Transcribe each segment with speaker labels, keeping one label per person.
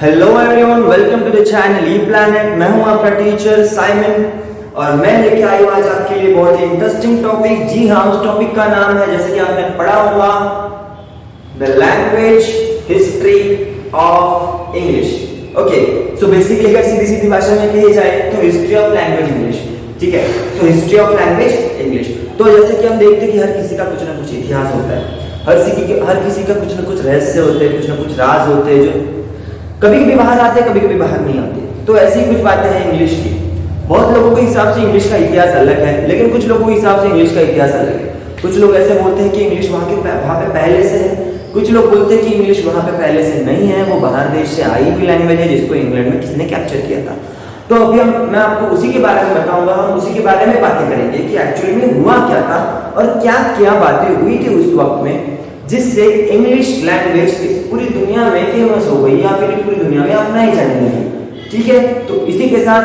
Speaker 1: Hello everyone, welcome to the channel E planet. मैं हूं आपका टीचर साइमन और मैं लेके आई हूं आज आपके लिए बहुत ही इंटरेस्टिंग टॉपिक। जी हाँ, उस टॉपिक का नाम है, जैसे कि आपने पढ़ा होगा, the language history of English. Okay, so basically अगर सीधी सीधी भाषा में कही जाए तो हिस्ट्री ऑफ लैंग्वेज इंग्लिश। ठीक है, तो हिस्ट्री ऑफ लैंग्वेज इंग्लिश। तो जैसे कि हम देखते हैं कि हर किसी का कुछ ना कुछ इतिहास होता है, हर किसी का कुछ ना कुछ रहस्य होते हैं, कुछ ना कुछ राज होते हैं जो कभी कभी बाहर आते हैं, कभी कभी बाहर नहीं आते। तो ऐसी कुछ बातें हैं इंग्लिश की। बहुत लोगों के हिसाब से इंग्लिश का इतिहास अलग है, लेकिन कुछ लोगों के हिसाब से इंग्लिश का इतिहास अलग है। कुछ लोग ऐसे बोलते हैं कि इंग्लिश वहाँ पे पहले से है, कुछ लोग बोलते हैं कि इंग्लिश वहाँ पे पहले से नहीं है, वो बाहर देश से आई हुई लैंग्वेज है जिसको इंग्लैंड में किसी ने कैप्चर किया था। तो अभी मैं आपको उसी के बारे में बताऊंगा, हम उसी के बारे में बातें करेंगे कि एक्चुअली में हुआ क्या था और क्या क्या बातें हुई थी उस वक्त में, जिससे इंग्लिश लैंग्वेज इस पूरी दुनिया में फेमस हो गई या फिर पूरी दुनिया में अपनाई जाने लगी। ठीक है, तो इसी के साथ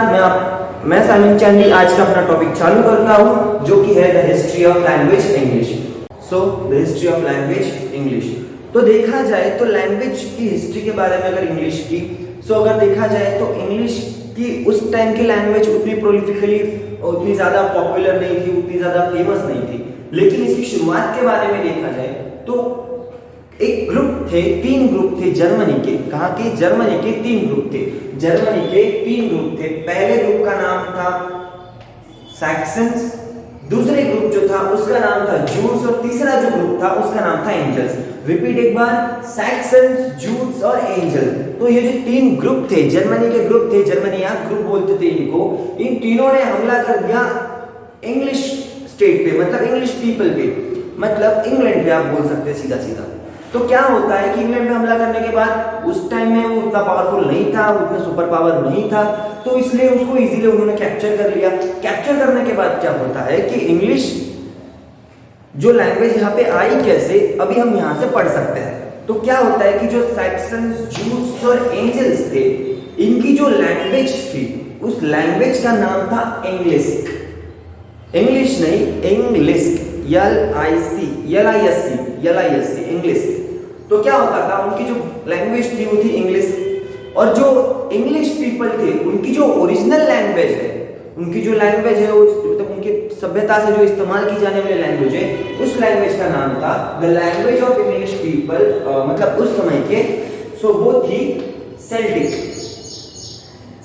Speaker 1: मैं साइमन चांदी आज का अपना टॉपिक चालू करता हूं, जो कि है the history of language English. So the history of language English. तो देखा जाए तो लैंग्वेज की हिस्ट्री के बारे में अगर इंग्लिश की, सो अगर देखा जाए तो इंग्लिश की उस टाइम की लैंग्वेज उतनी प्रोलिफिकली, उतनी ज्यादा पॉपुलर नहीं थी, उतनी ज्यादा फेमस नहीं थी। लेकिन इसकी शुरुआत के बारे में देखा जाए तो एक ग्रुप थे, 3 ग्रुप थे जर्मनी के। कहां के? जर्मनी के 3 ग्रुप थे। जर्मनी के 3 ग्रुप थे। पहले ग्रुप का नाम था सैक्सन्स, दूसरे ग्रुप जो था उसका नाम था जूट्स और तीसरा जो ग्रुप था उसका नाम था एंजल्स। रिपीट एक बार, सैक्सन्स, जूट्स और एंजल। तो ये जो 3 ग्रुप थे, जर्मनी के ग्रुप थे, जर्मनिया ग्रुप बोलते थे इनको, इन तीनों ने हमला कर दिया इंग्लिश स्टेट पे, मतलब इंग्लिश पीपल पे, मतलब इंग्लैंड पे आप बोल सकते हैं सीधा सीधा। तो क्या होता है कि इंग्लैंड में हमला करने के बाद उस टाइम में वो उतना पावरफुल नहीं था, उतना सुपर पावर नहीं था, तो इसलिए उसको इजीली उन्होंने कैप्चर कर लिया। कैप्चर करने के बाद क्या होता है कि इंग्लिश जो लैंग्वेज यहाँ पे आई कैसे, अभी हम यहाँ से पढ़ सकते हैं। तो क्या होता है कि जो सैक्सन्स, जूट्स और एंजल्स थे, इनकी जो लैंग्वेज थी उस लैंग्वेज का नाम था इंग्लिश। इंग्लिश नहीं, इंग्लिश, LISC इंग्लिश। तो क्या होता था, उनकी जो लैंग्वेज थी वो थी इंग्लिश, और जो इंग्लिश पीपल थे उनकी जो ओरिजिनल लैंग्वेज है, उनकी जो लैंग्वेज है, मतलब उनकी सभ्यता से जो इस्तेमाल की जाने वाली लैंग्वेज है, उस लैंग्वेज का नाम था the language of English people, मतलब उस समय के। सो वो थी सेल्टिक,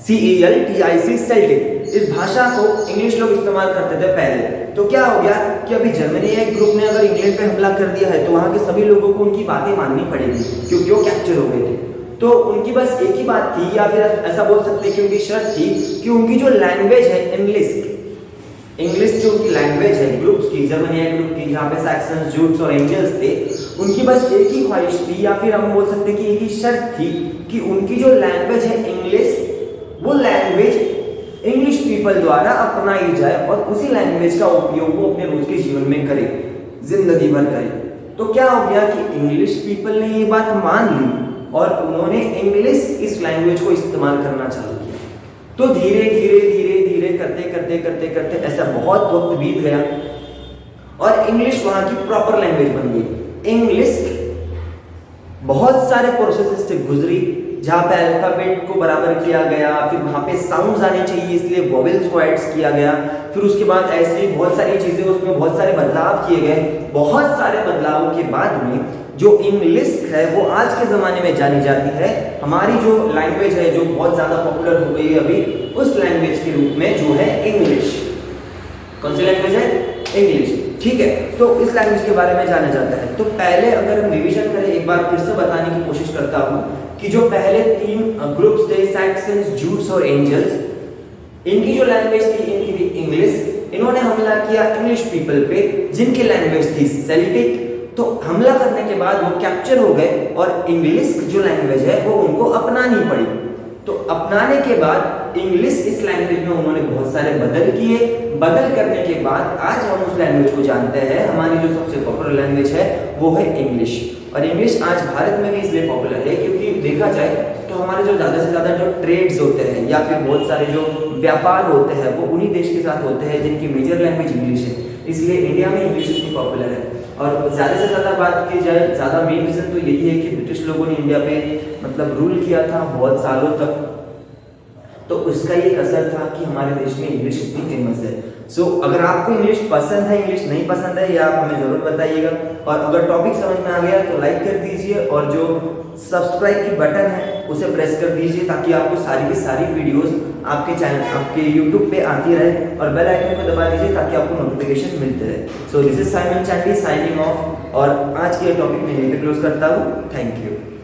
Speaker 1: CELTIC, सेल्टिक। इस भाषा को इंग्लिश लोग इस्तेमाल करते थे पहले। तो क्या हो गया कि अभी जर्मनी एक ग्रुप ने अगर इंग्लैंड पे हमला कर दिया है तो वहां के सभी लोगों को उनकी बातें माननी पड़ेगी, क्योंकि वो कैप्चर हो गए थे। तो उनकी बस एक ही बात थी, या फिर ऐसा बोल सकते हैं कि उनकी शर्त थी कि उनकी जो लैंग्वेज है इंग्लिश जो उनकी लैंग्वेज है ग्रुप्स की, जर्मनी ग्रुप की, जहाँ पे सैक्सन्स, जूट्स और एंजल्स थे, उनकी बस एक ही ख्वाहिश थी, या फिर हम बोल सकते हैं कि एक ही शर्त थी कि उनकी जो लैंग्वेज है इंग्लिश, वो लैंग्वेज इंग्लिश पीपल द्वारा अपनाई जाए और उसी लैंग्वेज का उपयोग वो अपने रोज के जीवन में करे, जिंदगी भर करे। तो क्या हो गया कि इंग्लिश पीपल ने ये बात मान ली और उन्होंने इंग्लिश इस लैंग्वेज को इस्तेमाल करना चालू किया। तो धीरे धीरे धीरे धीरे करते करते करते करते ऐसा बहुत वक्त बीत गया और इंग्लिश वहां की प्रॉपर लैंग्वेज बन गई। इंग्लिश बहुत सारे प्रोसेस से गुजरी, जहाँ पे अल्फाबेट को बराबर किया गया, फिर वहाँ पे साउंड्स आने चाहिए इसलिए वोवेल्स को ऐड किया गया, फिर उसके बाद ऐसे ही बहुत सारी चीजें, उसमें बहुत सारे बदलाव किए गए। बहुत सारे बदलावों के बाद में जो इंग्लिश है वो आज के ज़माने में जानी जाती है। हमारी जो लैंग्वेज है जो बहुत ज़्यादा पॉपुलर हो गई है अभी, उस लैंग्वेज के रूप में जो है इंग्लिश। कौन सी लैंग्वेज है? इंग्लिश। ठीक है, तो इस लैंग्वेज के बारे में जाना जाता है। तो पहले अगर हम रिवीजन करें, एक बार फिर से बताने की कोशिश करता हूँ कि जो पहले 3 ग्रुप्स थे, सैक्सन्स, जूट्स और एंजल्स, इनकी जो लैंग्वेज थी इनकी थी इंग्लिश। इन्होंने हमला किया इंग्लिश पीपल पे जिनकी लैंग्वेज थी सेल्टिक। तो हमला करने के बाद वो कैप्चर हो गए और इंग्लिश जो लैंग्वेज है वो उनको अपनानी पड़ी। तो अपनाने के बाद इंग्लिश इस लैंग्वेज में उन्होंने बहुत सारे बदल किए। बदल करने के बाद आज हम उस लैंग्वेज को जानते हैं। हमारी जो सबसे पॉपुलर लैंग्वेज है वो है इंग्लिश, और इंग्लिश आज भारत में भी इसलिए पॉपुलर है क्योंकि देखा जाए तो हमारे जो ज़्यादा से ज़्यादा जो ट्रेड्स होते हैं या फिर बहुत सारे जो व्यापार होते हैं वो उन्हीं देश के साथ होते हैं जिनकी मेजर लैंग्वेज इंग्लिश है, इसलिए इंडिया में इंग्लिश इतनी पॉपुलर है। और ज़्यादा से ज़्यादा बात की जाए, ज़्यादा मेन रीज़न तो यही है कि ब्रिटिश लोगों ने इंडिया पे मतलब रूल किया था बहुत सालों तक, तो उसका ये असर था कि हमारे देश में इंग्लिश इतनी फेमस है। सो अगर आपको इंग्लिश पसंद है, इंग्लिश नहीं पसंद है, या आप हमें ज़रूर बताइएगा। और अगर टॉपिक समझ में आ गया तो लाइक कर दीजिए, और जो सब्सक्राइब की बटन है उसे प्रेस कर दीजिए, ताकि आपको सारी की सारी वीडियोस आपके चैनल, आपके यूट्यूब पे आती रहे, और बेल आइकन को दबा दीजिए ताकि आपको नोटिफिकेशन मिलते रहे। So this is Simon Chandy signing off, और आज के टॉपिक में यहीं पे क्लोज करता हूँ। Thank you.